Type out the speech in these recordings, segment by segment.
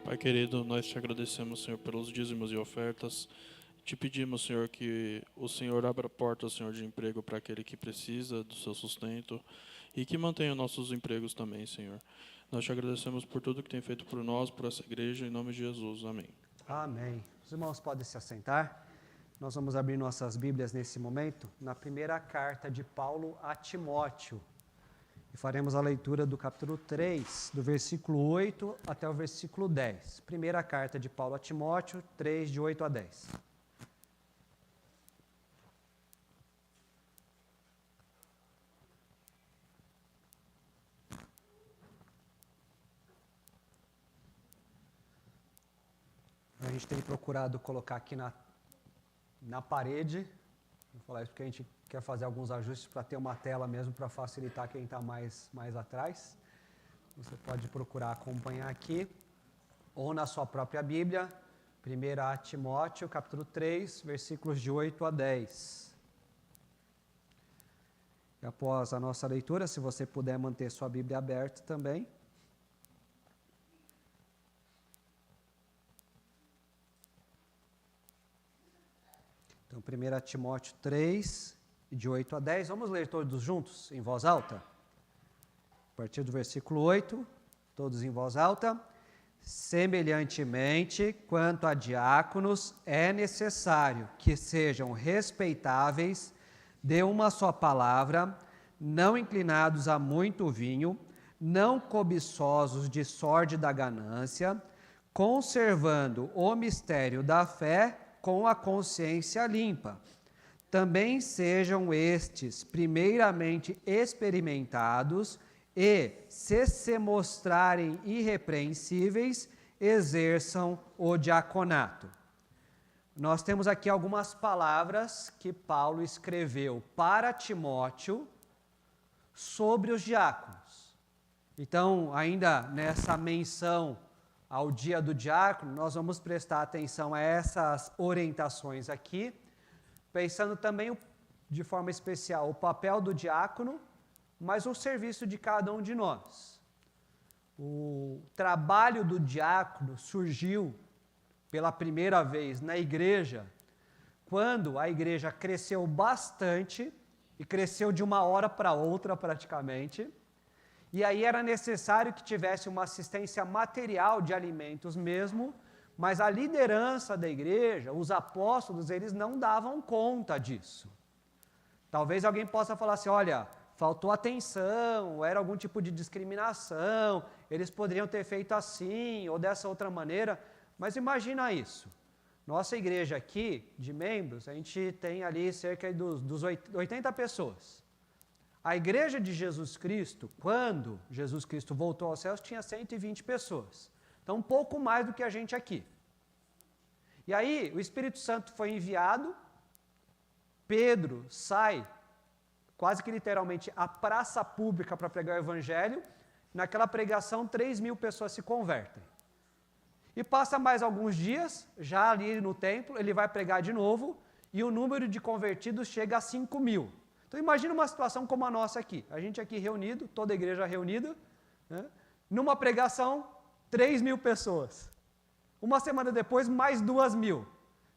Pai querido, nós te agradecemos, Senhor, pelos dízimos e ofertas. Te pedimos, Senhor, que o Senhor abra portas, Senhor, de emprego para aquele que precisa do seu sustento e que mantenha nossos empregos também, Senhor. Nós te agradecemos por tudo que tem feito por nós, por essa igreja, em nome de Jesus. Amém. Amém. Os irmãos podem se assentar. Nós vamos abrir nossas Bíblias nesse momento na primeira carta de Paulo a Timóteo. E faremos a leitura do capítulo 3, do versículo 8 até o versículo 10. Primeira carta de Paulo a Timóteo, 3, de 8 a 10. A gente tem procurado colocar aqui na parede. Vou falar isso porque a gente quer fazer alguns ajustes para ter uma tela mesmo para facilitar quem está mais atrás. Você pode procurar acompanhar aqui, ou na sua própria Bíblia, 1 Timóteo, capítulo 3, versículos de 8 a 10. E após a nossa leitura, se você puder manter sua Bíblia aberta também. Então, 1 Timóteo 3, de 8 a 10, vamos ler todos juntos, em voz alta? A partir do versículo 8, todos em voz alta. Semelhantemente, quanto a diáconos, é necessário que sejam respeitáveis, de uma só palavra, não inclinados a muito vinho, não cobiçosos de sórdida ganância, conservando o mistério da fé com a consciência limpa. Também sejam estes primeiramente experimentados e, se mostrarem irrepreensíveis, exerçam o diaconato. Nós temos aqui algumas palavras que Paulo escreveu para Timóteo sobre os diáconos. Então, ainda nessa menção ao dia do diácono, nós vamos prestar atenção a essas orientações aqui, pensando também de forma especial o papel do diácono, mas o serviço de cada um de nós. O trabalho do diácono surgiu pela primeira vez na igreja, quando a igreja cresceu bastante, e cresceu de uma hora para outra praticamente, e aí era necessário que tivesse uma assistência material de alimentos mesmo, mas a liderança da igreja, os apóstolos, eles não davam conta disso. Talvez alguém possa falar assim, olha, faltou atenção, era algum tipo de discriminação, eles poderiam ter feito assim ou dessa outra maneira, mas imagina isso. Nossa igreja aqui, de membros, a gente tem ali cerca dos 80 pessoas. A igreja de Jesus Cristo, quando Jesus Cristo voltou aos céus, tinha 120 pessoas. Então, um pouco mais do que a gente aqui. E aí, o Espírito Santo foi enviado, Pedro sai, quase que literalmente, à praça pública para pregar o evangelho. Naquela pregação, 3.000 pessoas se convertem. E passa mais alguns dias, já ali no templo, ele vai pregar de novo, e o número de convertidos chega a 5.000. Então imagina uma situação como a nossa aqui, a gente aqui reunido, toda a igreja reunida, né? Numa pregação, 3.000 pessoas. Uma semana depois, mais 2.000.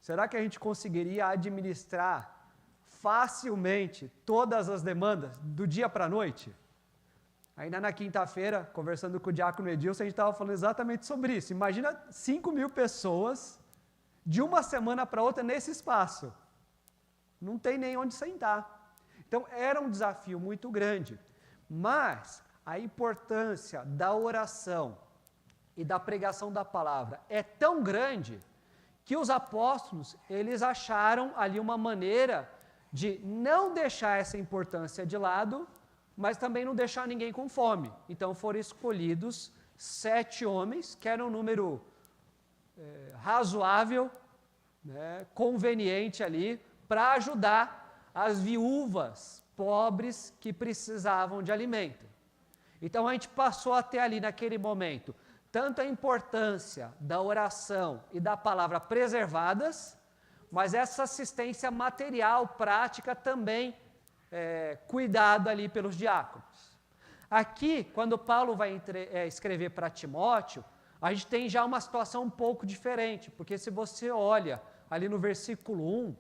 Será que a gente conseguiria administrar facilmente todas as demandas do dia para a noite? Ainda na quinta-feira, conversando com o diácono Edilson, a gente estava falando exatamente sobre isso. Imagina 5.000 pessoas de uma semana para outra nesse espaço. Não tem nem onde sentar. Então, era um desafio muito grande. Mas a importância da oração e da pregação da palavra é tão grande que os apóstolos, eles acharam ali uma maneira de não deixar essa importância de lado, mas também não deixar ninguém com fome. Então foram escolhidos 7 homens, que era um número razoável, né, conveniente ali, para ajudar as viúvas pobres que precisavam de alimento. Então a gente passou a ter ali naquele momento tanto a importância da oração e da palavra preservadas, mas essa assistência material, prática também cuidado ali pelos diáconos. Aqui, quando Paulo vai escrever para Timóteo, a gente tem já uma situação um pouco diferente, porque se você olha ali no versículo 1,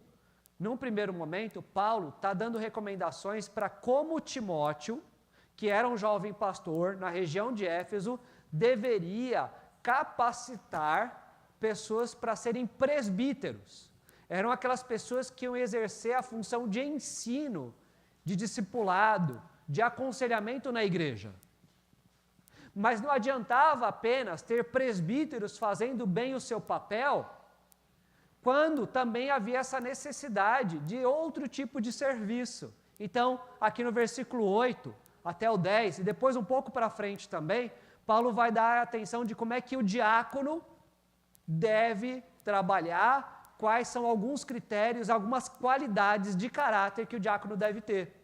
num primeiro momento, Paulo está dando recomendações para como Timóteo, que era um jovem pastor na região de Éfeso, deveria capacitar pessoas para serem presbíteros. Eram aquelas pessoas que iam exercer a função de ensino, de discipulado, de aconselhamento na igreja. Mas não adiantava apenas ter presbíteros fazendo bem o seu papel, quando também havia essa necessidade de outro tipo de serviço. Então, aqui no versículo 8 até o 10, e depois um pouco para frente também, Paulo vai dar a atenção de como é que o diácono deve trabalhar, quais são alguns critérios, algumas qualidades de caráter que o diácono deve ter.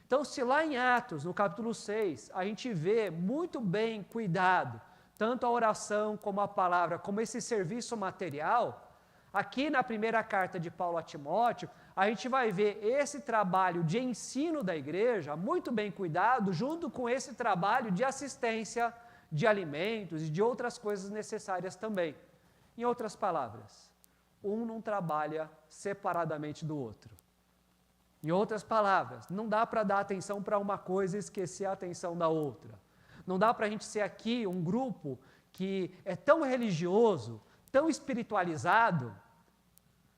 Então, se lá em Atos, no capítulo 6, a gente vê muito bem cuidado, tanto a oração como a palavra, como esse serviço material, aqui na primeira carta de Paulo a Timóteo, a gente vai ver esse trabalho de ensino da igreja, muito bem cuidado, junto com esse trabalho de assistência de alimentos e de outras coisas necessárias também. Em outras palavras, um não trabalha separadamente do outro. Em outras palavras, não dá para dar atenção para uma coisa e esquecer a atenção da outra. Não dá para a gente ser aqui um grupo que é tão religioso, tão espiritualizado,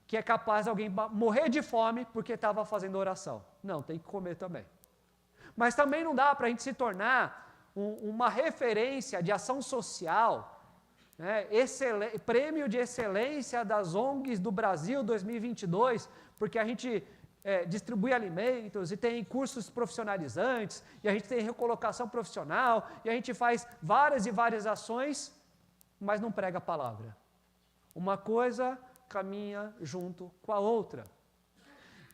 que é capaz de alguém morrer de fome porque estava fazendo oração. Não, tem que comer também. Mas também não dá para a gente se tornar uma referência de ação social, né, prêmio de excelência das ONGs do Brasil 2022, porque a gente distribui alimentos e tem cursos profissionalizantes, e a gente tem recolocação profissional, e a gente faz várias e várias ações, mas não prega a palavra. Uma coisa caminha junto com a outra.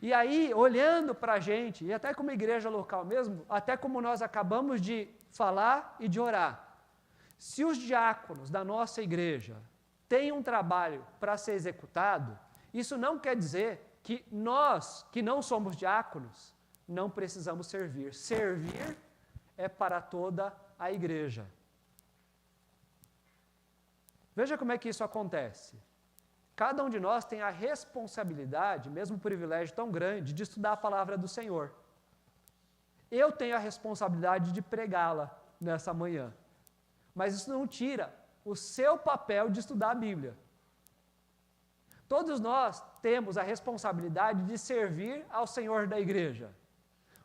E aí, olhando para a gente, e até como igreja local mesmo, até como nós acabamos de falar e de orar, se os diáconos da nossa igreja têm um trabalho para ser executado, isso não quer dizer que nós, que não somos diáconos, não precisamos servir. Servir é para toda a igreja. Veja como é que isso acontece. Cada um de nós tem a responsabilidade, mesmo um privilégio tão grande, de estudar a palavra do Senhor. Eu tenho a responsabilidade de pregá-la nessa manhã. Mas isso não tira o seu papel de estudar a Bíblia. Todos nós temos a responsabilidade de servir ao Senhor da igreja.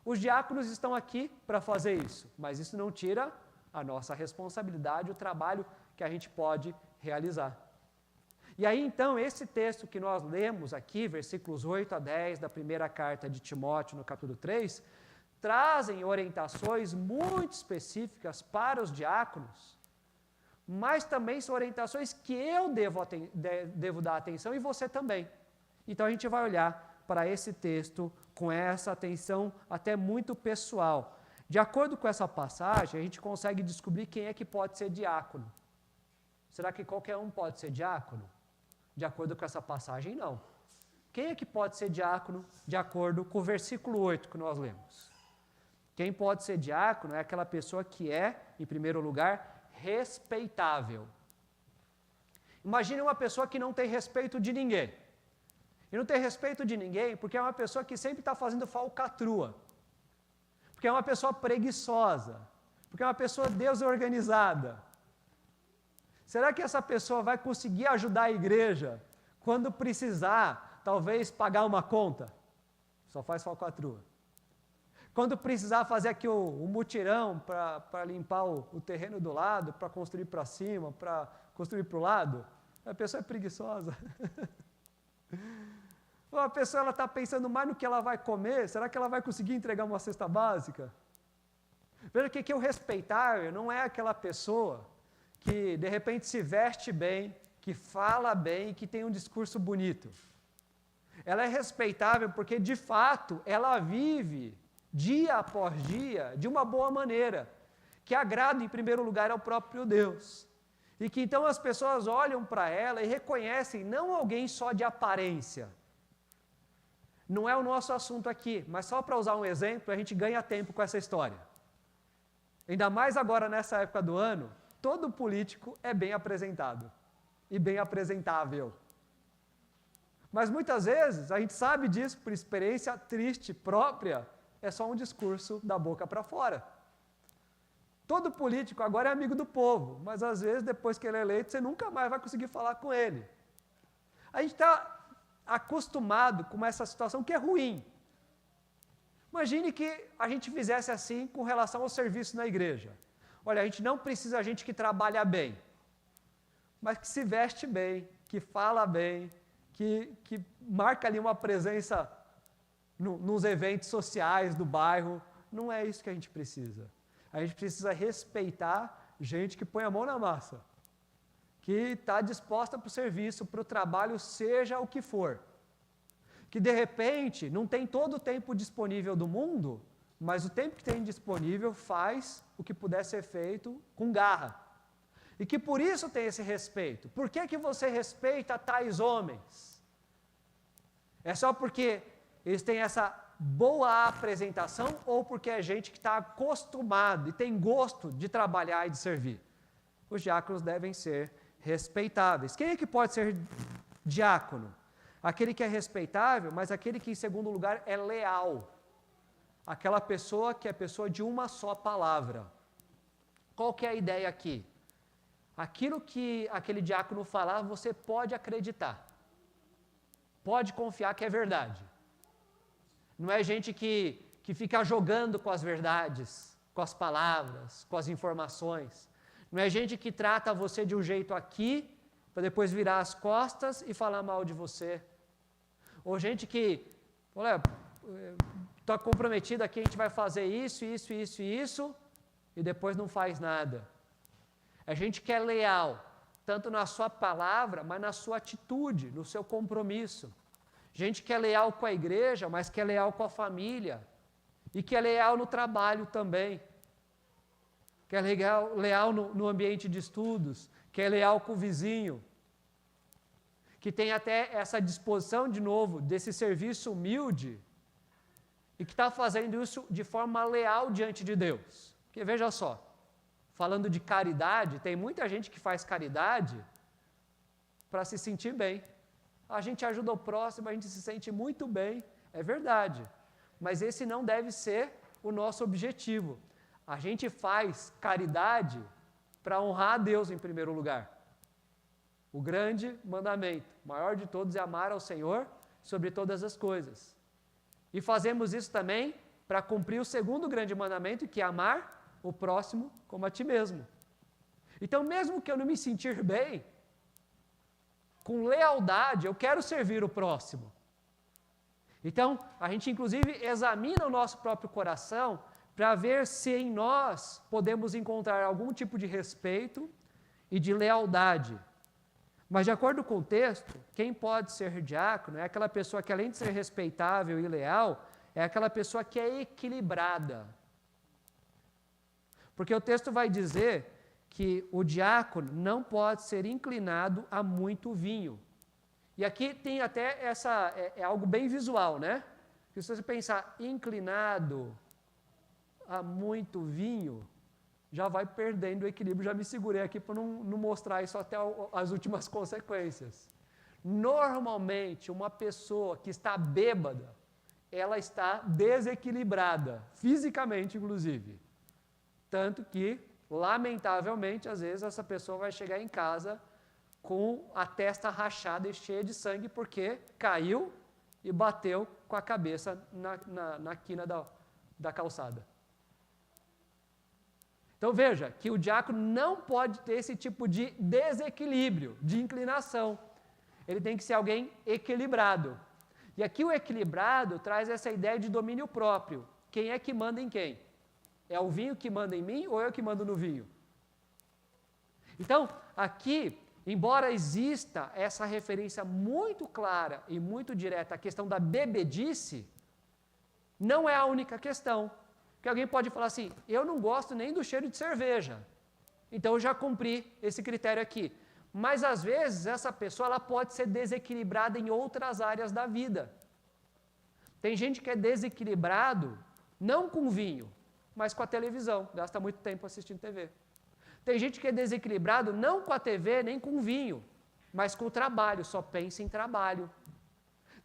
Os diáconos estão aqui para fazer isso, mas isso não tira a nossa responsabilidade, o trabalho que a gente pode realizar. E aí, então, esse texto que nós lemos aqui, versículos 8 a 10 da primeira carta de Timóteo, no capítulo 3, trazem orientações muito específicas para os diáconos, mas também são orientações que eu devo dar atenção e você também. Então, a gente vai olhar para esse texto com essa atenção até muito pessoal. De acordo com essa passagem, a gente consegue descobrir quem é que pode ser diácono. Será que qualquer um pode ser diácono? De acordo com essa passagem, não. Quem é que pode ser diácono de acordo com o versículo 8 que nós lemos? Quem pode ser diácono é aquela pessoa que é, em primeiro lugar, respeitável. Imagine uma pessoa que não tem respeito de ninguém. E não tem respeito de ninguém porque é uma pessoa que sempre está fazendo falcatrua. Porque é uma pessoa preguiçosa. Porque é uma pessoa desorganizada. Será que essa pessoa vai conseguir ajudar a igreja quando precisar, talvez, pagar uma conta? Só faz falcatrua. Quando precisar fazer aqui o mutirão para limpar o terreno do lado, para construir para cima, para construir para o lado, a pessoa é preguiçosa. Ou a pessoa está pensando mais no que ela vai comer, será que ela vai conseguir entregar uma cesta básica? Veja que o respeitável não é aquela pessoa que de repente se veste bem, que fala bem, que tem um discurso bonito. Ela é respeitável porque, de fato, ela vive dia após dia de uma boa maneira, que agrada em primeiro lugar ao próprio Deus. E que então as pessoas olham para ela e reconhecem não alguém só de aparência. Não é o nosso assunto aqui, mas só para usar um exemplo, a gente ganha tempo com essa história. Ainda mais agora nessa época do ano, todo político é bem apresentado e bem apresentável. Mas muitas vezes, a gente sabe disso por experiência triste própria, é só um discurso da boca para fora. Todo político agora é amigo do povo, mas às vezes, depois que ele é eleito, você nunca mais vai conseguir falar com ele. A gente está acostumado com essa situação que é ruim. Imagine que a gente fizesse assim com relação ao serviço na igreja. Olha, a gente não precisa de gente que trabalha bem, mas que se veste bem, que fala bem, que marca ali uma presença nos eventos sociais do bairro. Não é isso que a gente precisa. A gente precisa respeitar gente que põe a mão na massa, que está disposta para o serviço, para o trabalho, seja o que for. Que de repente não tem todo o tempo disponível do mundo, mas o tempo que tem disponível faz o que puder ser feito com garra. E que por isso tem esse respeito. Por que você respeita tais homens? É só porque eles têm essa boa apresentação ou porque é gente que está acostumado e tem gosto de trabalhar e de servir? Os diáconos devem ser respeitáveis. Quem é que pode ser diácono? Aquele que é respeitável, mas aquele que, em segundo lugar, é leal. Aquela pessoa que é pessoa de uma só palavra. Qual que é a ideia aqui? Aquilo que aquele diácono falar, você pode acreditar. Pode confiar que é verdade. Não é gente que fica jogando com as verdades, com as palavras, com as informações. Não é gente que trata você de um jeito aqui, para depois virar as costas e falar mal de você. Ou gente que, olha, está comprometida aqui, a gente vai fazer isso, isso, isso e isso, e depois não faz nada. É gente que é leal, tanto na sua palavra, mas na sua atitude, no seu compromisso. Gente que é leal com a igreja, mas que é leal com a família. E que é leal no trabalho também. Que é leal no ambiente de estudos. Que é leal com o vizinho. Que tem até essa disposição, de novo, desse serviço humilde. E que está fazendo isso de forma leal diante de Deus. Porque veja só, falando de caridade, tem muita gente que faz caridade para se sentir bem. A gente ajuda o próximo, a gente se sente muito bem, é verdade. Mas esse não deve ser o nosso objetivo. A gente faz caridade para honrar a Deus em primeiro lugar. O grande mandamento, o maior de todos, é amar ao Senhor sobre todas as coisas. E fazemos isso também para cumprir o segundo grande mandamento, que é amar o próximo como a ti mesmo. Então, mesmo que eu não me sentir bem, com lealdade, eu quero servir o próximo. Então, a gente inclusive examina o nosso próprio coração para ver se em nós podemos encontrar algum tipo de respeito e de lealdade. Mas, de acordo com o texto, quem pode ser diácono é aquela pessoa que, além de ser respeitável e leal, é aquela pessoa que é equilibrada. Porque o texto vai dizer que o diácono não pode ser inclinado a muito vinho. E aqui tem até é algo bem visual, né? Porque se você pensar inclinado a muito vinho, já vai perdendo o equilíbrio. Já me segurei aqui para não mostrar isso até as últimas consequências. Normalmente, uma pessoa que está bêbada, ela está desequilibrada, fisicamente inclusive. Tanto que, lamentavelmente, às vezes essa pessoa vai chegar em casa com a testa rachada e cheia de sangue porque caiu e bateu com a cabeça na quina da calçada. Então veja que o diácono não pode ter esse tipo de desequilíbrio, de inclinação. Ele tem que ser alguém equilibrado. E aqui o equilibrado traz essa ideia de domínio próprio. Quem é que manda em quem? É o vinho que manda em mim ou eu que mando no vinho? Então, aqui, embora exista essa referência muito clara e muito direta à questão da bebedice, não é a única questão. Porque alguém pode falar assim, eu não gosto nem do cheiro de cerveja, então eu já cumpri esse critério aqui. Mas, às vezes, essa pessoa ela pode ser desequilibrada em outras áreas da vida. Tem gente que é desequilibrado, não com vinho, mas com a televisão, gasta muito tempo assistindo TV. Tem gente que é desequilibrado não com a TV nem com vinho, mas com o trabalho, só pensa em trabalho.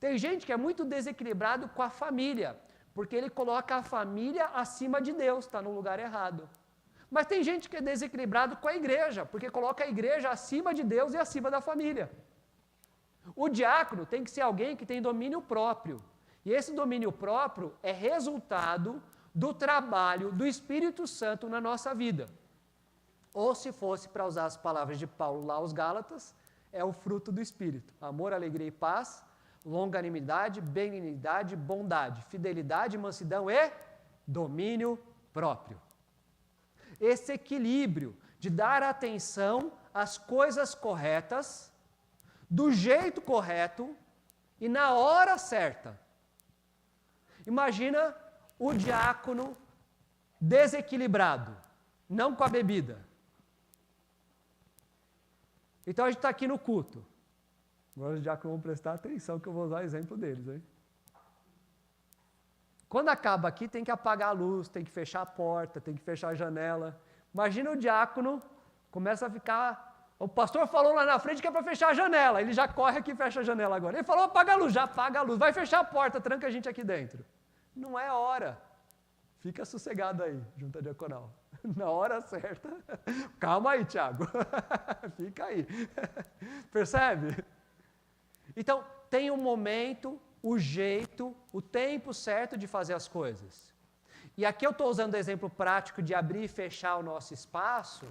Tem gente que é muito desequilibrado com a família, porque ele coloca a família acima de Deus, está no lugar errado. Mas tem gente que é desequilibrado com a igreja, porque coloca a igreja acima de Deus e acima da família. O diácono tem que ser alguém que tem domínio próprio. E esse domínio próprio é resultado do trabalho do Espírito Santo na nossa vida. Ou se fosse para usar as palavras de Paulo lá aos Gálatas, é o fruto do Espírito. Amor, alegria e paz, longanimidade, benignidade, bondade, fidelidade, mansidão e domínio próprio. Esse equilíbrio de dar atenção às coisas corretas, do jeito correto e na hora certa. Imagina o diácono desequilibrado, não com a bebida. Então a gente está aqui no culto. Agora os diáconos vão prestar atenção que eu vou usar o exemplo deles, hein? Quando acaba aqui tem que apagar a luz, tem que fechar a porta, tem que fechar a janela. Imagina o diácono, começa a ficar... O pastor falou lá na frente que é para fechar a janela, ele já corre aqui e fecha a janela agora. Ele falou, apaga a luz, já apaga a luz, vai fechar a porta, tranca a gente aqui dentro. Não é hora. Fica sossegado aí, junta diaconal. Na hora certa. Calma aí, Tiago. Fica aí. Percebe? Então, tem um momento, o jeito, o tempo certo de fazer as coisas. E aqui eu estou usando o exemplo prático de abrir e fechar o nosso espaço,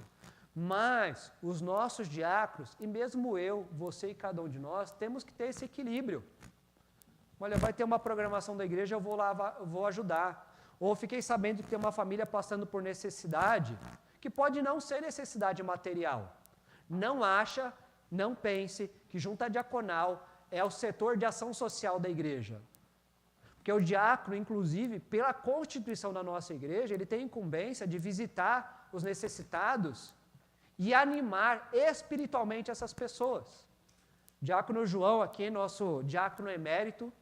mas os nossos diáconos, e mesmo eu, você e cada um de nós, temos que ter esse equilíbrio. Olha, vai ter uma programação da igreja, eu vou lá, vou ajudar. Ou fiquei sabendo que tem uma família passando por necessidade, que pode não ser necessidade material. Não acha, não pense que junta diaconal é o setor de ação social da igreja. Porque o diácono, inclusive, pela constituição da nossa igreja, ele tem incumbência de visitar os necessitados e animar espiritualmente essas pessoas. Diácono João aqui, nosso diácono emérito,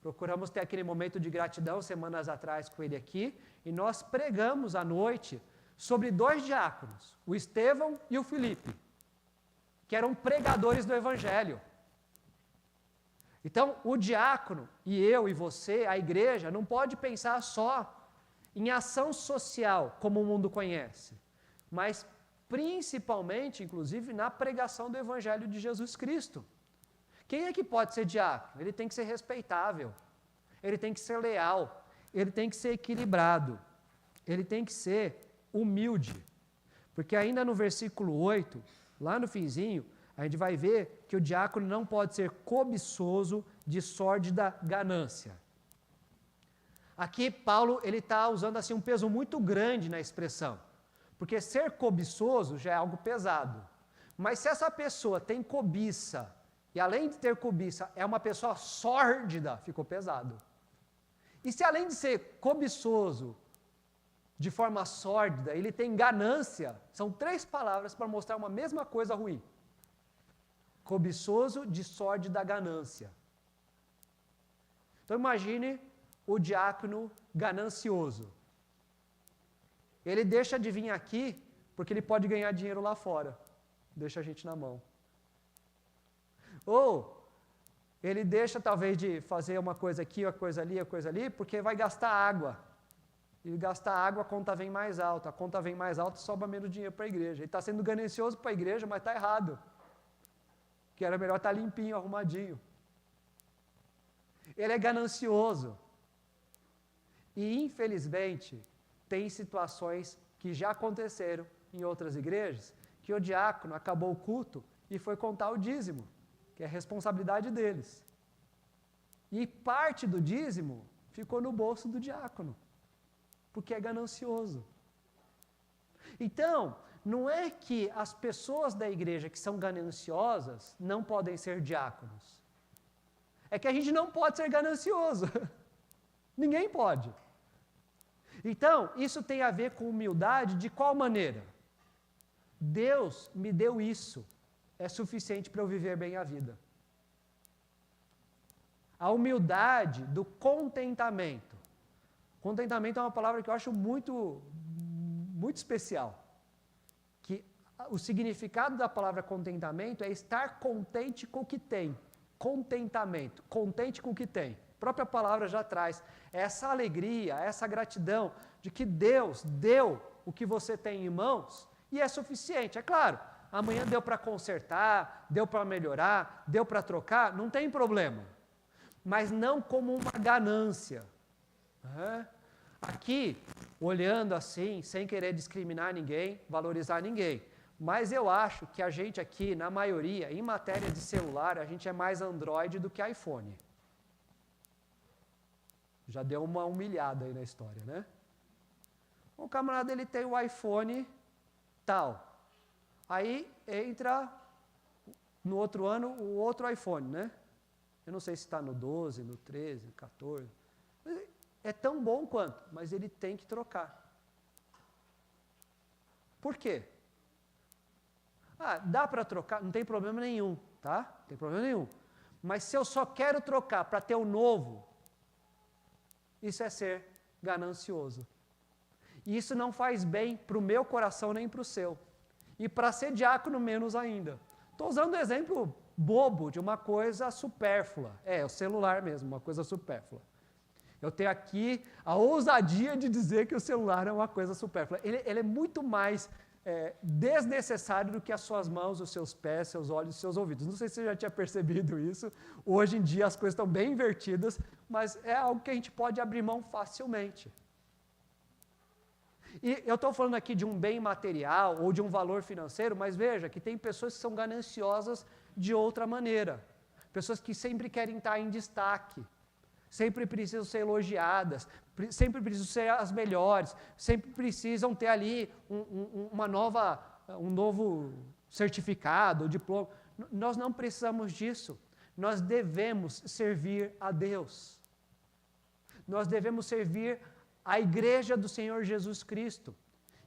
procuramos ter aquele momento de gratidão semanas atrás com ele aqui, e nós pregamos à noite sobre 2 diáconos, o Estevão e o Felipe, que eram pregadores do Evangelho. Então, o diácono, e eu e você, a igreja, não pode pensar só em ação social, como o mundo conhece, mas principalmente, inclusive, na pregação do Evangelho de Jesus Cristo. Quem é que pode ser diácono? Ele tem que ser respeitável, ele tem que ser leal, ele tem que ser equilibrado, ele tem que ser humilde. Porque ainda no versículo 8, lá no finzinho, a gente vai ver que o diácono não pode ser cobiçoso de sórdida ganância. Aqui Paulo ele está usando assim um peso muito grande na expressão, porque ser cobiçoso já é algo pesado. Mas se essa pessoa tem cobiça, e além de ter cobiça, é uma pessoa sórdida, ficou pesado. E se além de ser cobiçoso, de forma sórdida, ele tem ganância, são 3 palavras para mostrar uma mesma coisa ruim. Cobiçoso de sórdida ganância. Então imagine o diácono ganancioso. Ele deixa de vir aqui porque ele pode ganhar dinheiro lá fora. Deixa a gente na mão. Ou ele deixa talvez de fazer uma coisa aqui, uma coisa ali, porque vai gastar água. E gastar água a conta vem mais alta. A conta vem mais alta e sobra menos dinheiro para a igreja. Ele está sendo ganancioso para a igreja, mas está errado. Que era melhor estar limpinho, arrumadinho. Ele é ganancioso. E, infelizmente, tem situações que já aconteceram em outras igrejas, que o diácono acabou o culto e foi contar o dízimo, que é a responsabilidade deles. E parte do dízimo ficou no bolso do diácono, porque é ganancioso. Então, não é que as pessoas da igreja que são gananciosas não podem ser diáconos. É que a gente não pode ser ganancioso. Ninguém pode. Então, isso tem a ver com humildade de qual maneira? Deus me deu isso. É suficiente para eu viver bem a vida. A humildade do contentamento. Contentamento é uma palavra que eu acho muito especial. Que O significado da palavra contentamento é estar contente com o que tem. Contentamento, contente com o que tem. A própria palavra já traz essa alegria, essa gratidão de que Deus deu o que você tem em mãos e é suficiente. É claro, amanhã deu para consertar, deu para melhorar, deu para trocar, não tem problema. Mas não como uma ganância. Aqui, olhando assim, sem querer discriminar ninguém, valorizar ninguém, mas eu acho que a gente aqui, na maioria, em matéria de celular, a gente é mais Android do que iPhone. Já deu uma humilhada aí na história, né? O camarada, ele tem o iPhone tal. Aí entra no outro ano o outro iPhone, né? Eu não sei se está no 12, no 13, no 14. É tão bom quanto, mas ele tem que trocar. Por quê? Dá para trocar? Não tem problema nenhum, tá? Não tem problema nenhum. Mas se eu só quero trocar para ter o novo, isso é ser ganancioso. E isso não faz bem para o meu coração nem para o seu. E para ser diácono, menos ainda. Estou usando um exemplo bobo de uma coisa supérflua. O celular mesmo, uma coisa supérflua. Eu tenho aqui a ousadia de dizer que o celular é uma coisa supérflua. Ele é muito mais desnecessário do que as suas mãos, os seus pés, seus olhos, seus ouvidos. Não sei se você já tinha percebido isso. Hoje em dia as coisas estão bem invertidas, mas é algo que a gente pode abrir mão facilmente. E eu estou falando aqui de um bem material ou de um valor financeiro, mas veja que tem pessoas que são gananciosas de outra maneira. Pessoas que sempre querem estar em destaque. Sempre precisam ser elogiadas, sempre precisam ser as melhores, sempre precisam ter ali um novo certificado, diploma. Nós não precisamos disso. Nós devemos servir a Deus. Nós devemos servir a igreja do Senhor Jesus Cristo.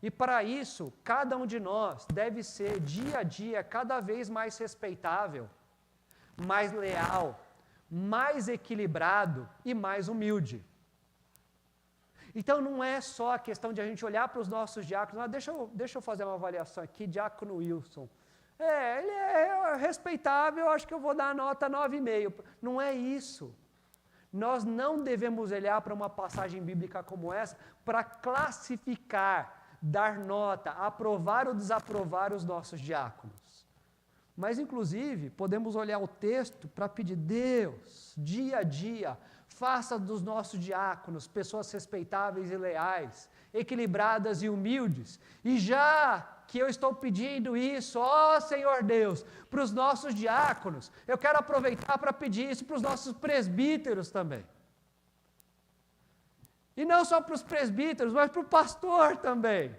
E para isso, cada um de nós deve ser dia a dia cada vez mais respeitável, mais leal, mais equilibrado e mais humilde. Então não é só a questão de a gente olhar para os nossos diáconos, deixa eu fazer uma avaliação aqui, diácono Wilson. Ele é respeitável, acho que eu vou dar a nota 9,5. Não é isso. Nós não devemos olhar para uma passagem bíblica como essa para classificar, dar nota, aprovar ou desaprovar os nossos diáconos. Mas, inclusive, podemos olhar o texto para pedir, Deus, dia a dia, faça dos nossos diáconos pessoas respeitáveis e leais, equilibradas e humildes. E já que eu estou pedindo isso, ó Senhor Deus, para os nossos diáconos, eu quero aproveitar para pedir isso para os nossos presbíteros também. E não só para os presbíteros, mas para o pastor também.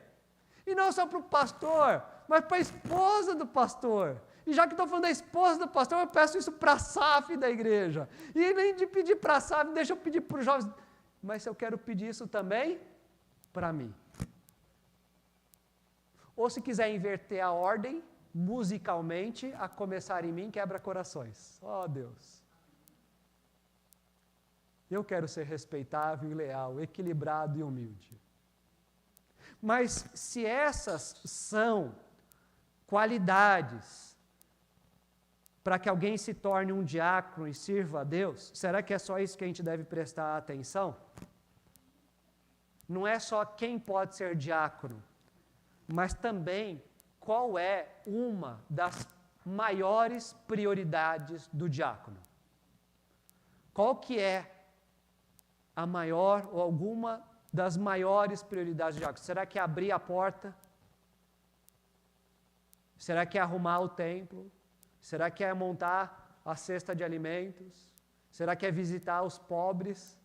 E não só para o pastor, mas para a esposa do pastor. E já que estou falando da esposa do pastor, eu peço isso para a SAF da igreja. E nem de pedir para a SAF, deixa eu pedir para os jovens. Mas eu quero pedir isso também para mim. Ou se quiser inverter a ordem, musicalmente, a começar em mim, quebra corações. Oh, Deus. Eu quero ser respeitável e leal, equilibrado e humilde. Mas se essas são qualidades para que alguém se torne um diácono e sirva a Deus, será que é só isso que a gente deve prestar atenção? Não é só quem pode ser diácono, mas também qual é uma das maiores prioridades do diácono. Qual que é a maior ou alguma das maiores prioridades do diácono? Será que é abrir a porta? Será que é arrumar o templo? Será que é montar a cesta de alimentos? Será que é visitar os pobres?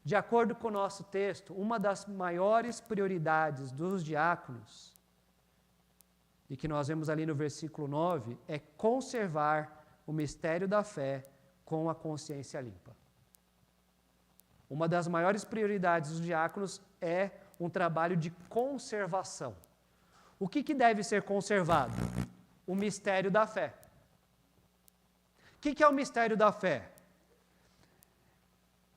De acordo com o nosso texto, uma das maiores prioridades dos diáconos, e que nós vemos ali no versículo 9, é conservar o mistério da fé com a consciência limpa. Uma das maiores prioridades dos diáconos é um trabalho de conservação. O que deve ser conservado? O mistério da fé. O que é o mistério da fé?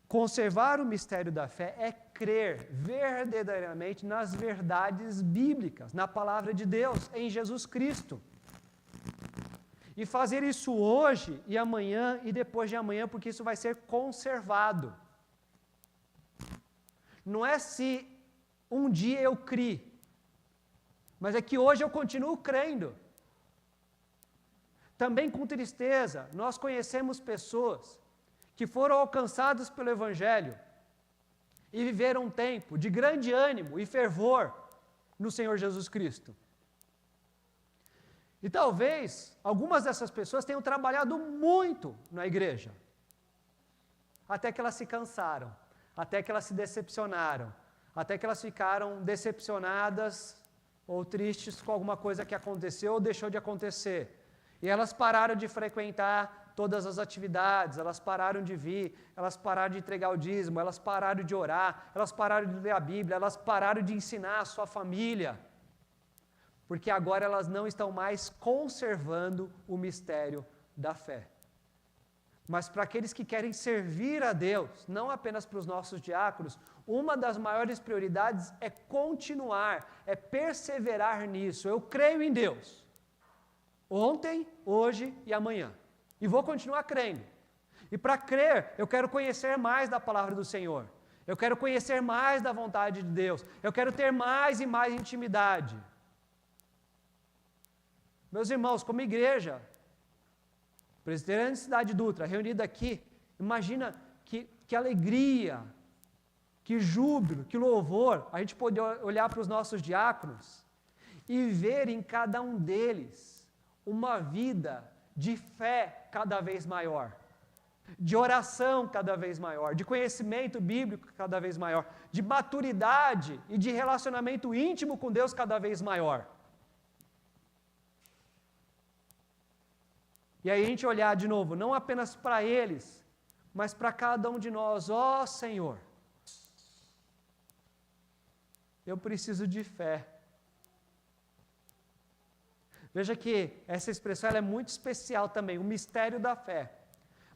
Conservar o mistério da fé é crer verdadeiramente nas verdades bíblicas, na palavra de Deus, em Jesus Cristo. E fazer isso hoje e amanhã e depois de amanhã, porque isso vai ser conservado. Não é se um dia eu criei, mas é que hoje eu continuo crendo. Também com tristeza, nós conhecemos pessoas que foram alcançadas pelo Evangelho e viveram um tempo de grande ânimo e fervor no Senhor Jesus Cristo. E talvez algumas dessas pessoas tenham trabalhado muito na igreja, até que elas se cansaram, até que elas se decepcionaram, até que elas ficaram decepcionadas ou tristes com alguma coisa que aconteceu ou deixou de acontecer. E elas pararam de frequentar todas as atividades, elas pararam de vir, elas pararam de entregar o dízimo, elas pararam de orar, elas pararam de ler a Bíblia, elas pararam de ensinar a sua família, porque agora elas não estão mais conservando o mistério da fé. Mas para aqueles que querem servir a Deus, não apenas para os nossos diáconos, uma das maiores prioridades é continuar, é perseverar nisso. Eu creio em Deus, ontem, hoje e amanhã. E vou continuar crendo. E para crer, eu quero conhecer mais da palavra do Senhor. Eu quero conhecer mais da vontade de Deus. Eu quero ter mais e mais intimidade. Meus irmãos, como igreja, presbiteriana de Cidade Dutra, reunida aqui, imagina que alegria, que júbilo, que louvor, a gente poder olhar para os nossos diáconos e ver em cada um deles uma vida de fé cada vez maior, de oração cada vez maior, de conhecimento bíblico cada vez maior, de maturidade e de relacionamento íntimo com Deus cada vez maior. E aí a gente olhar de novo, não apenas para eles, mas para cada um de nós. Ó Senhor, eu preciso de fé. Veja que essa expressão ela é muito especial também, o mistério da fé.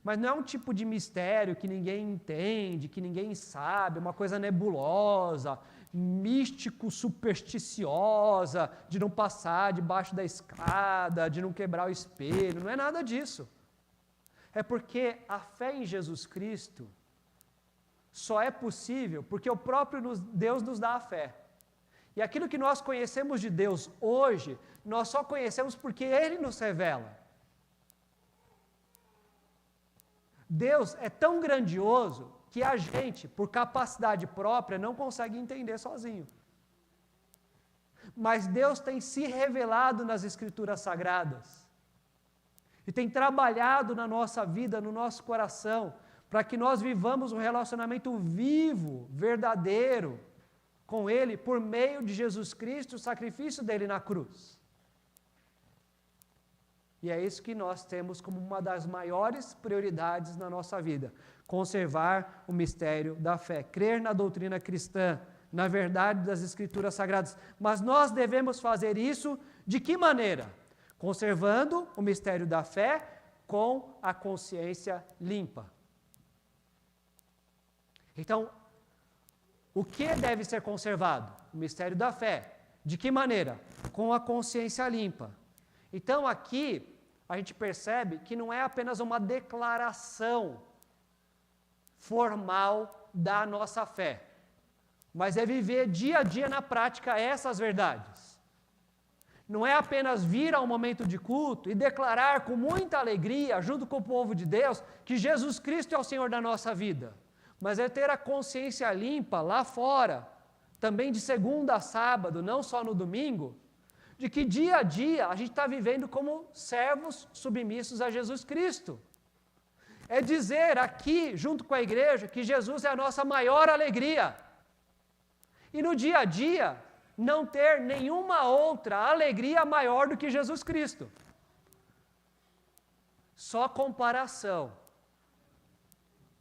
Mas não é um tipo de mistério que ninguém entende, que ninguém sabe, uma coisa nebulosa, místico, supersticiosa, de não passar debaixo da escada, de não quebrar o espelho, não é nada disso. É porque a fé em Jesus Cristo só é possível porque o próprio Deus nos dá a fé. E aquilo que nós conhecemos de Deus hoje, nós só conhecemos porque Ele nos revela. Deus é tão grandioso que a gente, por capacidade própria, não consegue entender sozinho. Mas Deus tem se revelado nas Escrituras Sagradas e tem trabalhado na nossa vida, no nosso coração, para que nós vivamos um relacionamento vivo, verdadeiro, com Ele, por meio de Jesus Cristo, o sacrifício dele na cruz. E é isso que nós temos como uma das maiores prioridades na nossa vida, conservar o mistério da fé, crer na doutrina cristã, na verdade das Escrituras Sagradas. Mas nós devemos fazer isso de que maneira? Conservando o mistério da fé com a consciência limpa. Então, o que deve ser conservado? O mistério da fé. De que maneira? Com a consciência limpa. Então, aqui, a gente percebe que não é apenas uma declaração formal da nossa fé, mas é viver dia a dia na prática essas verdades. Não é apenas vir ao momento de culto e declarar com muita alegria, junto com o povo de Deus, que Jesus Cristo é o Senhor da nossa vida, mas é ter a consciência limpa lá fora, também de segunda a sábado, não só no domingo, de que dia a dia a gente está vivendo como servos submissos a Jesus Cristo. É dizer aqui, junto com a igreja, que Jesus é a nossa maior alegria. E no dia a dia, não ter nenhuma outra alegria maior do que Jesus Cristo. Só comparação.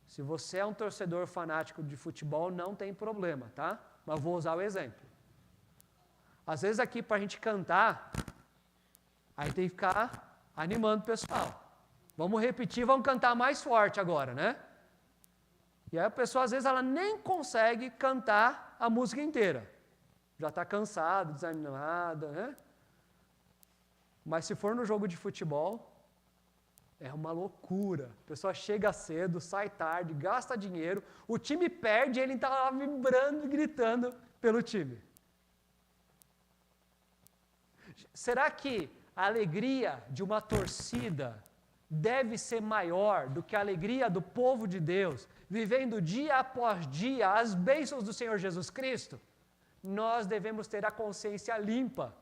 Se você é um torcedor fanático de futebol, não tem problema, tá? Mas vou usar o exemplo. Às vezes aqui para a gente cantar, aí tem que ficar animando o pessoal. Vamos repetir, vamos cantar mais forte agora, né? E aí a pessoa, às vezes, ela nem consegue cantar a música inteira. Já está cansada, desanimada, né? Mas se for no jogo de futebol, é uma loucura. A pessoa chega cedo, sai tarde, gasta dinheiro, o time perde e ele está lá vibrando e gritando pelo time. Será que a alegria de uma torcida deve ser maior do que a alegria do povo de Deus, vivendo dia após dia as bênçãos do Senhor Jesus Cristo? Nós devemos ter a consciência limpa,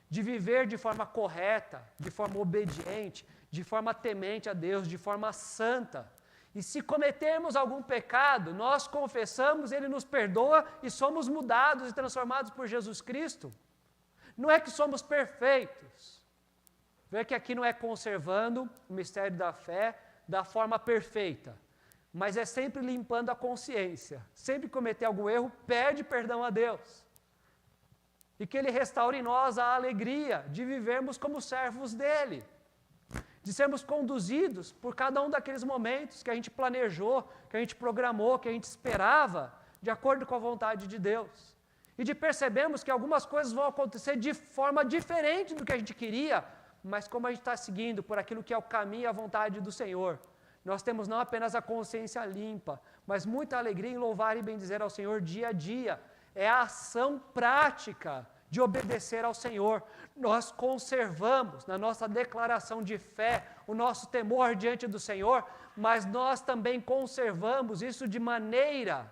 de viver de forma correta, de forma obediente, de forma temente a Deus, de forma santa. E se cometermos algum pecado, nós confessamos, Ele nos perdoa e somos mudados e transformados por Jesus Cristo. Não é que somos perfeitos. Vê que aqui não é conservando o mistério da fé da forma perfeita, mas é sempre limpando a consciência. Sempre que cometer algum erro, pede perdão a Deus. E que Ele restaure em nós a alegria de vivermos como servos dEle, de sermos conduzidos por cada um daqueles momentos que a gente planejou, que a gente programou, que a gente esperava, de acordo com a vontade de Deus. E de percebermos que algumas coisas vão acontecer de forma diferente do que a gente queria, mas como a gente está seguindo por aquilo que é o caminho e a vontade do Senhor, nós temos não apenas a consciência limpa, mas muita alegria em louvar e bendizer ao Senhor dia a dia. É a ação prática de obedecer ao Senhor. Nós conservamos na nossa declaração de fé o nosso temor diante do Senhor, mas nós também conservamos isso de maneira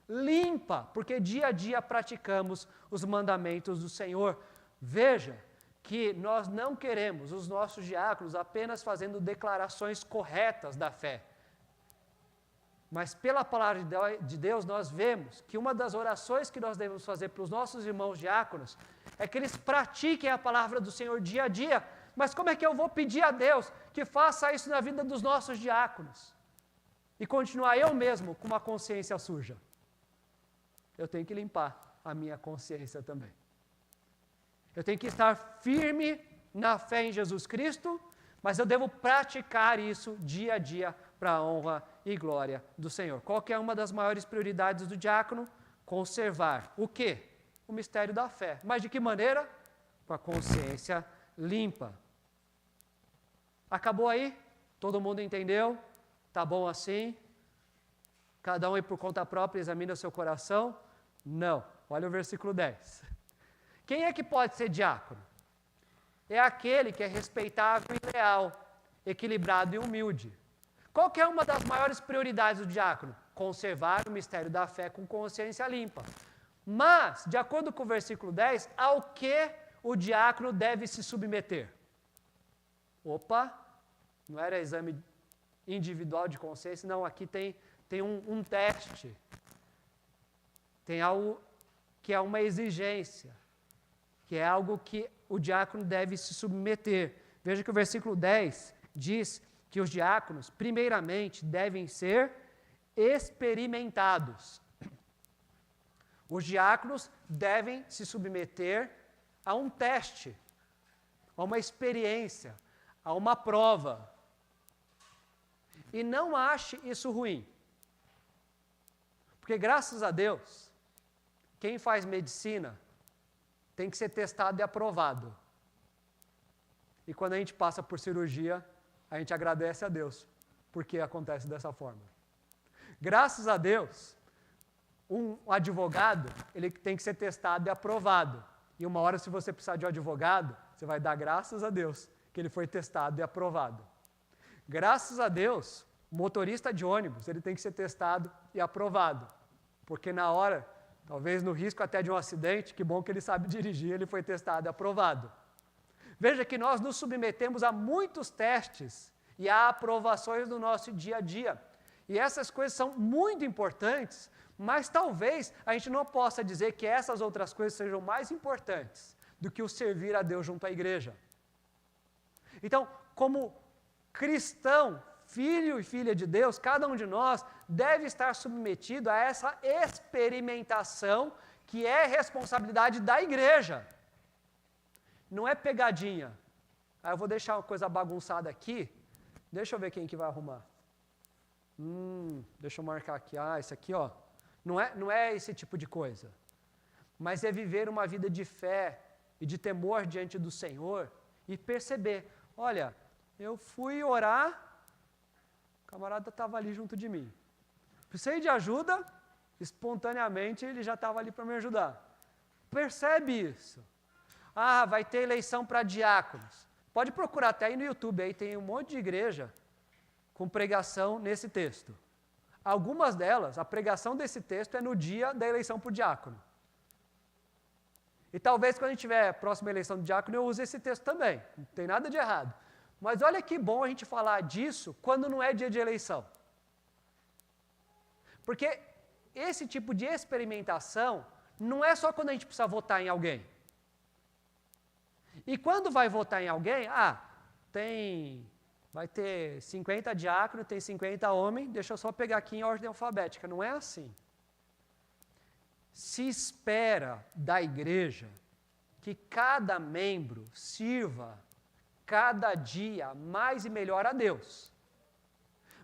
limpa, porque dia a dia praticamos os mandamentos do Senhor. Veja que nós não queremos os nossos diáconos apenas fazendo declarações corretas da fé. Mas pela palavra de Deus nós vemos que uma das orações que nós devemos fazer para os nossos irmãos diáconos é que eles pratiquem a palavra do Senhor dia a dia. Mas como é que eu vou pedir a Deus que faça isso na vida dos nossos diáconos? E continuar eu mesmo com uma consciência suja? Eu tenho que limpar a minha consciência também. Eu tenho que estar firme na fé em Jesus Cristo, mas eu devo praticar isso dia a dia para a honra e glória do Senhor. Qual que é uma das maiores prioridades do diácono? Conservar o quê? O mistério da fé. Mas de que maneira? Com a consciência limpa. Acabou aí? Todo mundo entendeu? Tá bom assim? Cada um aí por conta própria examina o seu coração? Não. Olha o versículo 10. Quem é que pode ser diácono? É aquele que é respeitável e leal, equilibrado e humilde. Qual que é uma das maiores prioridades do diácono? Conservar o mistério da fé com consciência limpa. Mas, de acordo com o versículo 10, ao que o diácono deve se submeter? Opa, não era exame individual de consciência, não, aqui tem um teste. Tem algo que é uma exigência, que é algo que o diácono deve se submeter. Veja que o versículo 10 diz que os diáconos, primeiramente, devem ser experimentados. Os diáconos devem se submeter a um teste, a uma experiência, a uma prova. E não ache isso ruim. Porque, graças a Deus, quem faz medicina tem que ser testado e aprovado. E quando a gente passa por cirurgia, a gente agradece a Deus, porque acontece dessa forma. Graças a Deus, um advogado, ele tem que ser testado e aprovado. E uma hora, se você precisar de um advogado, você vai dar graças a Deus que ele foi testado e aprovado. Graças a Deus, o motorista de ônibus, ele tem que ser testado e aprovado. Porque na hora, talvez no risco até de um acidente, que bom que ele sabe dirigir, ele foi testado e aprovado. Veja que nós nos submetemos a muitos testes e a aprovações no nosso dia a dia. E essas coisas são muito importantes, mas talvez a gente não possa dizer que essas outras coisas sejam mais importantes do que o servir a Deus junto à igreja. Então, como cristão, filho e filha de Deus, cada um de nós deve estar submetido a essa experimentação que é responsabilidade da igreja. Não é pegadinha. Eu vou deixar uma coisa bagunçada aqui. Deixa eu ver quem que vai arrumar. Deixa eu marcar aqui. Esse aqui, ó. Não é esse tipo de coisa. Mas é viver uma vida de fé e de temor diante do Senhor e perceber, olha, eu fui orar, o camarada estava ali junto de mim. Precisei de ajuda, espontaneamente ele já estava ali para me ajudar. Percebe isso. Vai ter eleição para diáconos. Pode procurar até aí no YouTube, aí tem um monte de igreja com pregação nesse texto. Algumas delas, a pregação desse texto é no dia da eleição por diácono. E talvez quando a gente tiver a próxima eleição de diácono eu use esse texto também, não tem nada de errado. Mas olha que bom a gente falar disso quando não é dia de eleição. Porque esse tipo de experimentação não é só quando a gente precisa votar em alguém. E quando vai votar em alguém, vai ter 50 diáconos, tem 50 homens, deixa eu só pegar aqui em ordem alfabética. Não é assim. Se espera da igreja que cada membro sirva cada dia mais e melhor a Deus.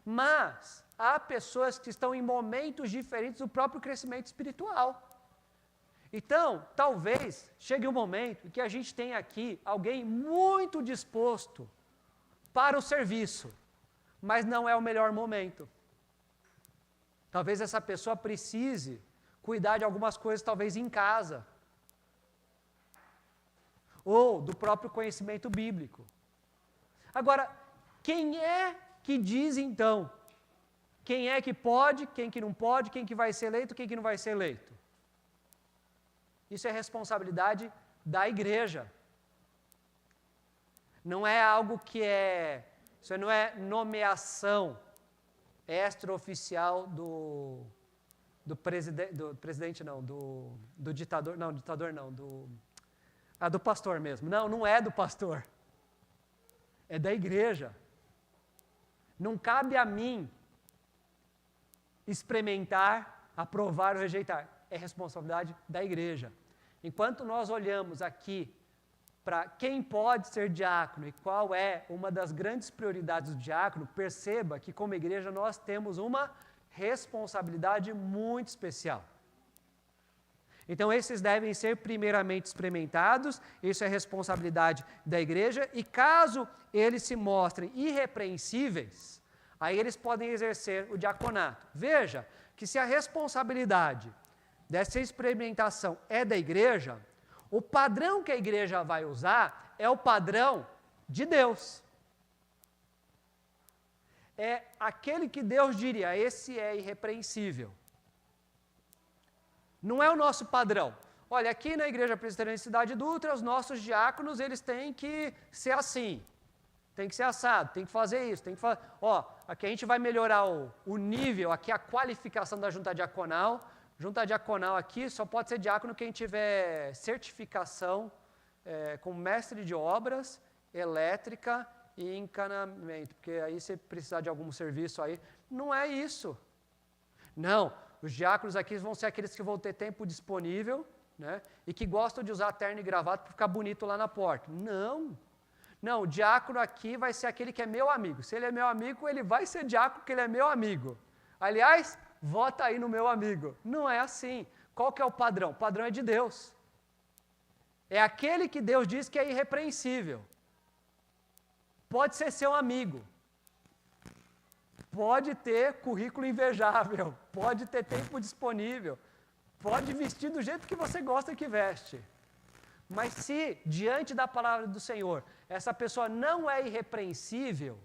Mas há pessoas que estão em momentos diferentes do próprio crescimento espiritual. Então, talvez chegue um momento em que a gente tenha aqui alguém muito disposto para o serviço, mas não é o melhor momento. Talvez essa pessoa precise cuidar de algumas coisas, talvez em casa, ou do próprio conhecimento bíblico. Agora, quem é que diz então? Quem é que pode, quem que não pode, quem que vai ser eleito, quem que não vai ser eleito? Isso é responsabilidade da igreja. Não é algo isso não é nomeação extraoficial do presidente não, do ditador não, do pastor mesmo. Não é do pastor. É da igreja. Não cabe a mim experimentar, aprovar ou rejeitar. É responsabilidade da igreja. Enquanto nós olhamos aqui para quem pode ser diácono e qual é uma das grandes prioridades do diácono, perceba que como igreja nós temos uma responsabilidade muito especial. Então esses devem ser primeiramente experimentados, isso é responsabilidade da igreja, e caso eles se mostrem irrepreensíveis, aí eles podem exercer o diaconato. Veja que se a responsabilidade dessa experimentação é da igreja, o padrão que a igreja vai usar é o padrão de Deus. É aquele que Deus diria, esse é irrepreensível. Não é o nosso padrão. Olha, aqui na Igreja Presbiteriana Cidade Dutra, os nossos diáconos, eles têm que ser assim, tem que ser assado, tem que fazer isso, tem que fazer... aqui a gente vai melhorar o nível, aqui a qualificação da junta diaconal. Junta diaconal aqui só pode ser diácono quem tiver certificação como mestre de obras, elétrica e encanamento, porque aí você precisar de algum serviço aí. Não é isso. Não, os diáconos aqui vão ser aqueles que vão ter tempo disponível, né, e que gostam de usar terno e gravata para ficar bonito lá na porta. Não, o diácono aqui vai ser aquele que é meu amigo. Se ele é meu amigo, ele vai ser diácono porque ele é meu amigo. Aliás, vota aí no meu amigo. Não é assim. Qual que é o padrão? O padrão é de Deus. É aquele que Deus diz que é irrepreensível. Pode ser seu amigo. Pode ter currículo invejável. Pode ter tempo disponível. Pode vestir do jeito que você gosta que veste. Mas se, diante da palavra do Senhor, essa pessoa não é irrepreensível,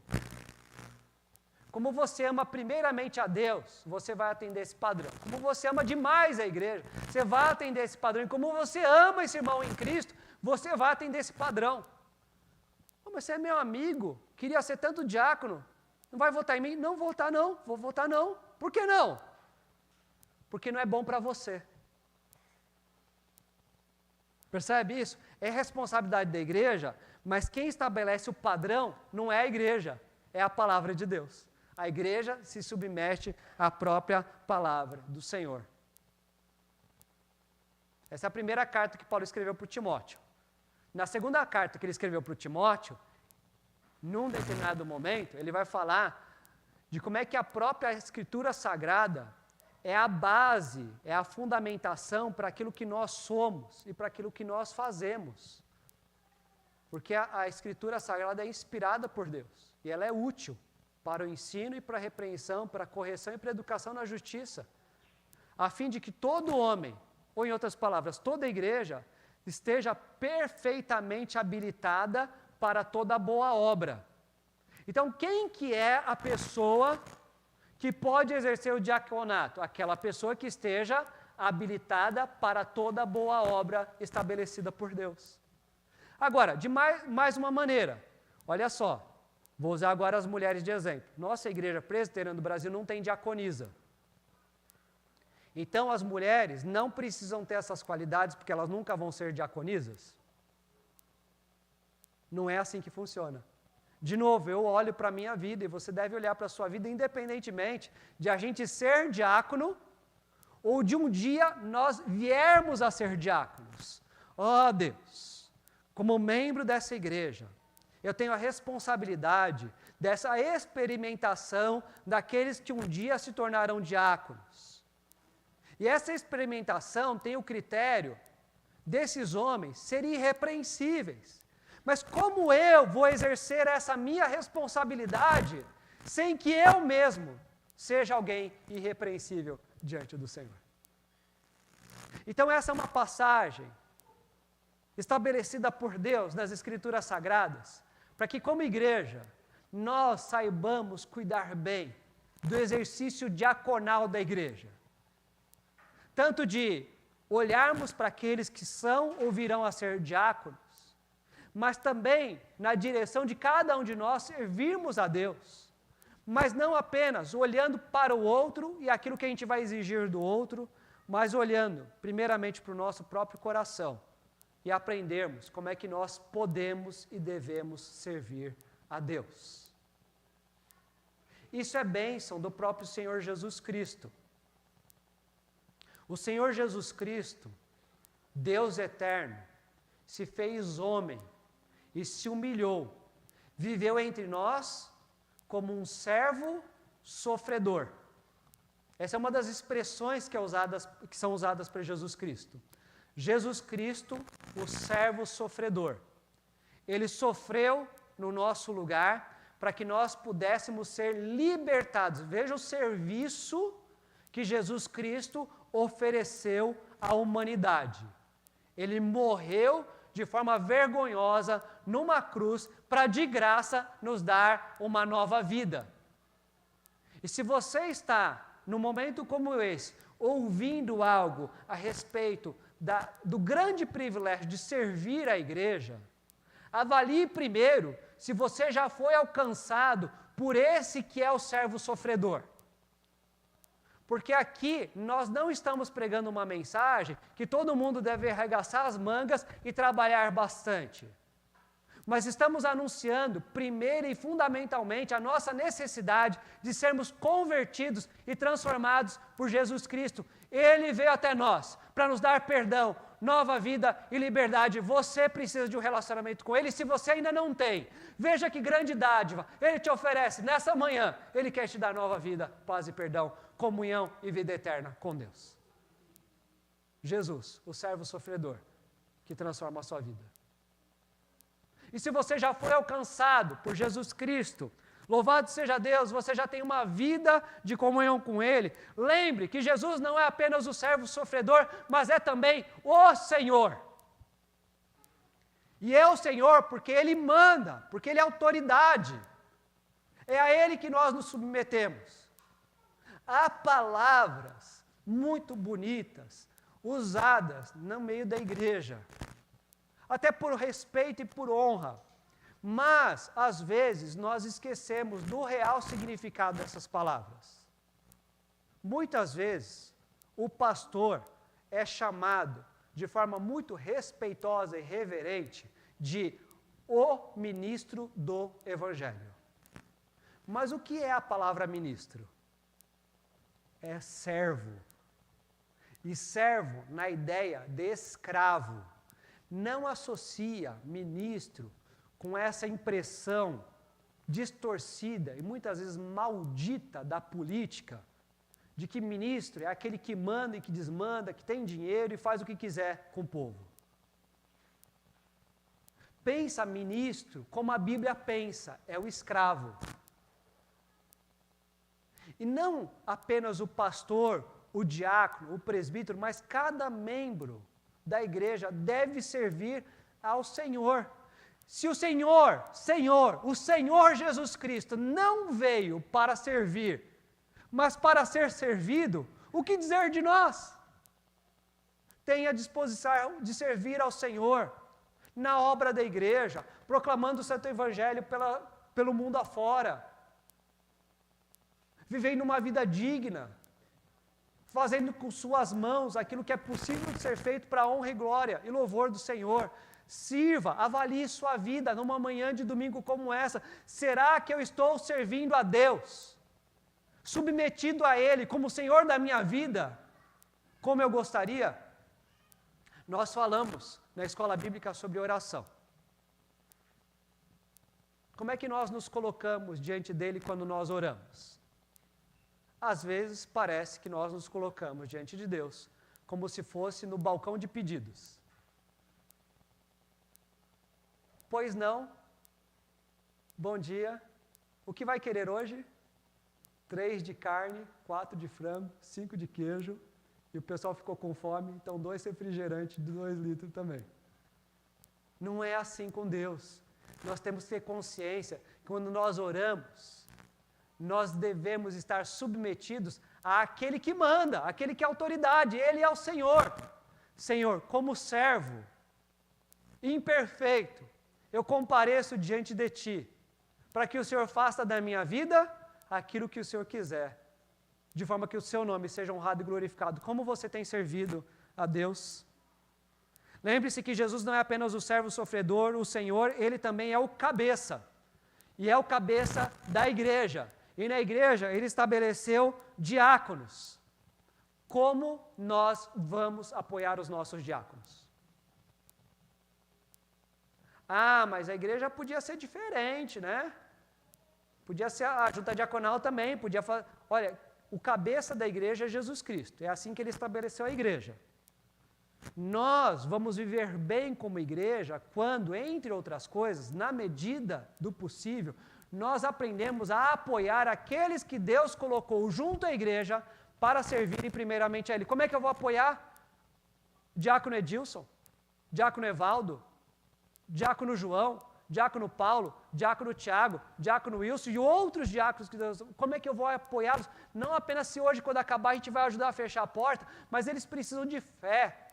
como você ama primeiramente a Deus, você vai atender esse padrão. Como você ama demais a igreja, você vai atender esse padrão. E como você ama esse irmão em Cristo, você vai atender esse padrão. Mas você é meu amigo, queria ser tanto diácono, não vai votar em mim? Não, vou votar não. Por que não? Porque não é bom para você. Percebe isso? É responsabilidade da igreja, mas quem estabelece o padrão não é a igreja, é a palavra de Deus. A igreja se submete à própria palavra do Senhor. Essa é a primeira carta que Paulo escreveu para o Timóteo. Na segunda carta que ele escreveu para o Timóteo, num determinado momento, ele vai falar de como é que a própria Escritura Sagrada é a base, é a fundamentação para aquilo que nós somos e para aquilo que nós fazemos. Porque a Escritura Sagrada é inspirada por Deus e ela é útil para o ensino e para a repreensão, para a correção e para a educação na justiça, a fim de que todo homem, ou em outras palavras, toda a igreja, esteja perfeitamente habilitada para toda boa obra. Então, quem que é a pessoa que pode exercer o diaconato? Aquela pessoa que esteja habilitada para toda boa obra estabelecida por Deus. Agora, de mais uma maneira, olha só, vou usar agora as mulheres de exemplo. Nossa igreja presbiteriana do Brasil não tem diaconisa. Então, as mulheres não precisam ter essas qualidades porque elas nunca vão ser diaconisas? Não é assim que funciona. De novo, eu olho para a minha vida e você deve olhar para a sua vida independentemente de a gente ser diácono ou de um dia nós viermos a ser diáconos. Ó Deus, como membro dessa igreja, eu tenho a responsabilidade dessa experimentação daqueles que um dia se tornarão diáconos. E essa experimentação tem o critério desses homens serem irrepreensíveis. Mas como eu vou exercer essa minha responsabilidade sem que eu mesmo seja alguém irrepreensível diante do Senhor? Então essa é uma passagem estabelecida por Deus nas Escrituras Sagradas, para que como igreja nós saibamos cuidar bem do exercício diaconal da igreja. Tanto de olharmos para aqueles que são ou virão a ser diáconos, mas também na direção de cada um de nós servirmos a Deus, mas não apenas olhando para o outro e aquilo que a gente vai exigir do outro, mas olhando primeiramente para o nosso próprio coração e aprendermos como é que nós podemos e devemos servir a Deus. Isso é bênção do próprio Senhor Jesus Cristo. O Senhor Jesus Cristo, Deus eterno, se fez homem e se humilhou, viveu entre nós como um servo sofredor. Essa é uma das expressões que são usadas para Jesus Cristo. Jesus Cristo, o servo sofredor. Ele sofreu no nosso lugar para que nós pudéssemos ser libertados. Veja o serviço que Jesus Cristo ofereceu à humanidade. Ele morreu de forma vergonhosa numa cruz para de graça nos dar uma nova vida. E se você está num momento como esse, ouvindo algo a respeito do grande privilégio de servir a igreja, avalie primeiro se você já foi alcançado por esse que é o servo sofredor. Porque aqui nós não estamos pregando uma mensagem que todo mundo deve arregaçar as mangas e trabalhar bastante. Mas estamos anunciando, primeiro e fundamentalmente, a nossa necessidade de sermos convertidos e transformados por Jesus Cristo. Ele veio até nós para nos dar perdão, nova vida e liberdade. Você precisa de um relacionamento com Ele. Se você ainda não tem, veja que grande dádiva Ele te oferece nessa manhã. Ele quer te dar nova vida, paz e perdão, comunhão e vida eterna com Deus. Jesus, o servo sofredor, que transforma a sua vida. E se você já foi alcançado por Jesus Cristo, louvado seja Deus, você já tem uma vida de comunhão com Ele. Lembre que Jesus não é apenas o servo sofredor, mas é também o Senhor. E é o Senhor porque Ele manda, porque Ele é autoridade. É a Ele que nós nos submetemos. Há palavras muito bonitas usadas no meio da igreja, até por respeito e por honra, mas às vezes nós esquecemos do real significado dessas palavras. Muitas vezes o pastor é chamado de forma muito respeitosa e reverente de o ministro do Evangelho. Mas o que é a palavra ministro? É servo. E servo, na ideia de escravo, não associa ministro com essa impressão distorcida e muitas vezes maldita da política, de que ministro é aquele que manda e que desmanda, que tem dinheiro e faz o que quiser com o povo. Pensa ministro como a Bíblia pensa, é o escravo. E não apenas o pastor, o diácono, o presbítero, mas cada membro da igreja deve servir ao Senhor. Se o Senhor Jesus Cristo não veio para servir, mas para ser servido, o que dizer de nós? Tenha disposição de servir ao Senhor na obra da igreja, proclamando o Santo Evangelho pelo mundo afora, vivendo uma vida digna, fazendo com suas mãos aquilo que é possível de ser feito para a honra e glória e louvor do Senhor. Sirva, avalie sua vida numa manhã de domingo como essa. Será que eu estou servindo a Deus, submetido a Ele como Senhor da minha vida, como eu gostaria? Nós falamos na escola bíblica sobre oração. Como é que nós nos colocamos diante dele quando nós oramos? Às vezes parece que nós nos colocamos diante de Deus como se fosse no balcão de pedidos. Pois não, bom dia, o que vai querer hoje? 3 de carne, 4 de frango, 5 de queijo, e o pessoal ficou com fome, então 2 refrigerantes de 2 litros também. Não é assim com Deus. Nós temos que ter consciência que quando nós oramos, nós devemos estar submetidos àquele que manda, àquele que é autoridade, Ele é o Senhor. Senhor, como servo imperfeito, eu compareço diante de Ti, para que o Senhor faça da minha vida aquilo que o Senhor quiser, de forma que o Seu nome seja honrado e glorificado. Como você tem servido a Deus? Lembre-se que Jesus não é apenas o servo sofredor, o Senhor, Ele também é o cabeça, e é o cabeça da igreja. E na igreja Ele estabeleceu diáconos. Como nós vamos apoiar os nossos diáconos? Ah, mas a igreja podia ser diferente, né? Podia ser a junta diaconal também, podia fazer... Olha, o cabeça da igreja é Jesus Cristo, é assim que Ele estabeleceu a igreja. Nós vamos viver bem como igreja quando, entre outras coisas, na medida do possível, nós aprendemos a apoiar aqueles que Deus colocou junto à igreja para servirem primeiramente a Ele. Como é que eu vou apoiar? Diácono Edilson, Diácono Evaldo, Diácono João, Diácono Paulo, Diácono Tiago, Diácono Wilson e outros diáconos que Deus... Como é que eu vou apoiá-los? Não apenas se hoje, quando acabar, a gente vai ajudar a fechar a porta, mas eles precisam de fé,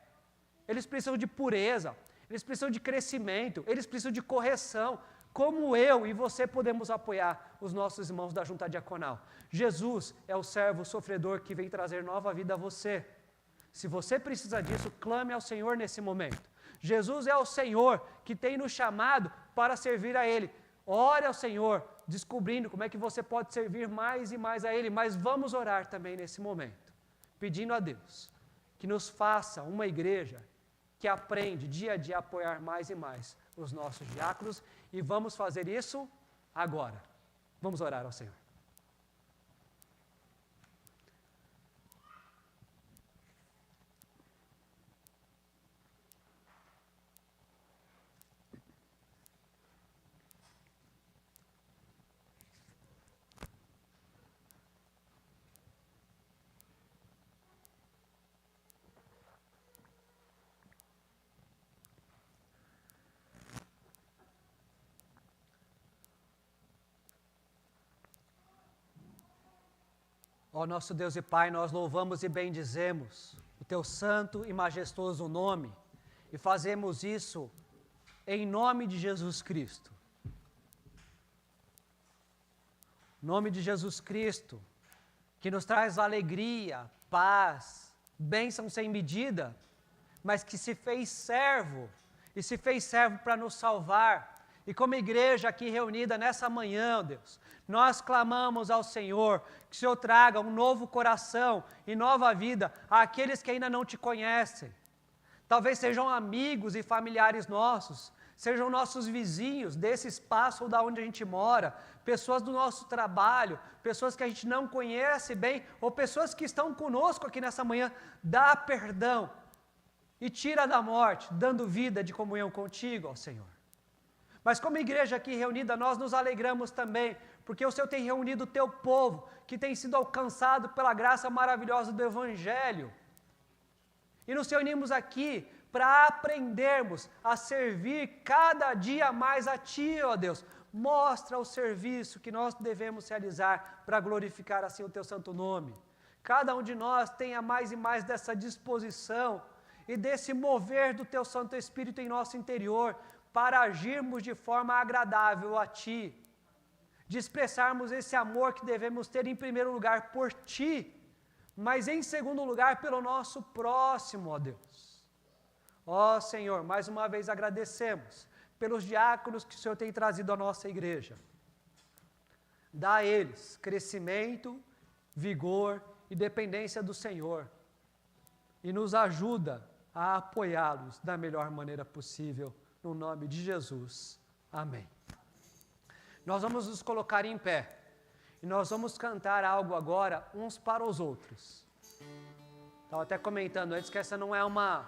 eles precisam de pureza, eles precisam de crescimento, eles precisam de correção. Como eu e você podemos apoiar os nossos irmãos da junta diaconal? Jesus é o servo sofredor que vem trazer nova vida a você. Se você precisa disso, clame ao Senhor nesse momento. Jesus é o Senhor que tem nos chamado para servir a Ele. Ore ao Senhor, descobrindo como é que você pode servir mais e mais a Ele, mas vamos orar também nesse momento, pedindo a Deus que nos faça uma igreja que aprende dia a dia a apoiar mais e mais os nossos diáconos, e vamos fazer isso agora. Vamos orar ao Senhor. Ó nosso Deus e Pai, nós louvamos e bendizemos o Teu santo e majestoso nome e fazemos isso em nome de Jesus Cristo. Nome de Jesus Cristo, que nos traz alegria, paz, bênção sem medida, mas que se fez servo e se fez servo para nos salvar. E como igreja aqui reunida nessa manhã, Deus, nós clamamos ao Senhor que o Senhor traga um novo coração e nova vida àqueles que ainda não te conhecem. Talvez sejam amigos e familiares nossos, sejam nossos vizinhos desse espaço ou da onde a gente mora, pessoas do nosso trabalho, pessoas que a gente não conhece bem, ou pessoas que estão conosco aqui nessa manhã, dá perdão e tira da morte, dando vida de comunhão contigo, ó Senhor. Mas como igreja aqui reunida, nós nos alegramos também, porque o Senhor tem reunido o teu povo, que tem sido alcançado pela graça maravilhosa do Evangelho. E nos reunimos aqui para aprendermos a servir cada dia mais a Ti, ó Deus. Mostra o serviço que nós devemos realizar para glorificar assim o Teu santo nome. Cada um de nós tenha mais e mais dessa disposição e desse mover do Teu Santo Espírito em nosso interior, para agirmos de forma agradável a Ti, de expressarmos esse amor que devemos ter em primeiro lugar por Ti, mas em segundo lugar pelo nosso próximo, ó Deus. Ó Senhor, mais uma vez agradecemos pelos diáconos que o Senhor tem trazido à nossa igreja. Dá a eles crescimento, vigor e dependência do Senhor, e nos ajuda a apoiá-los da melhor maneira possível. No nome de Jesus. Amém. Nós vamos nos colocar em pé. E nós vamos cantar algo agora uns para os outros. Estava até comentando antes que essa não é uma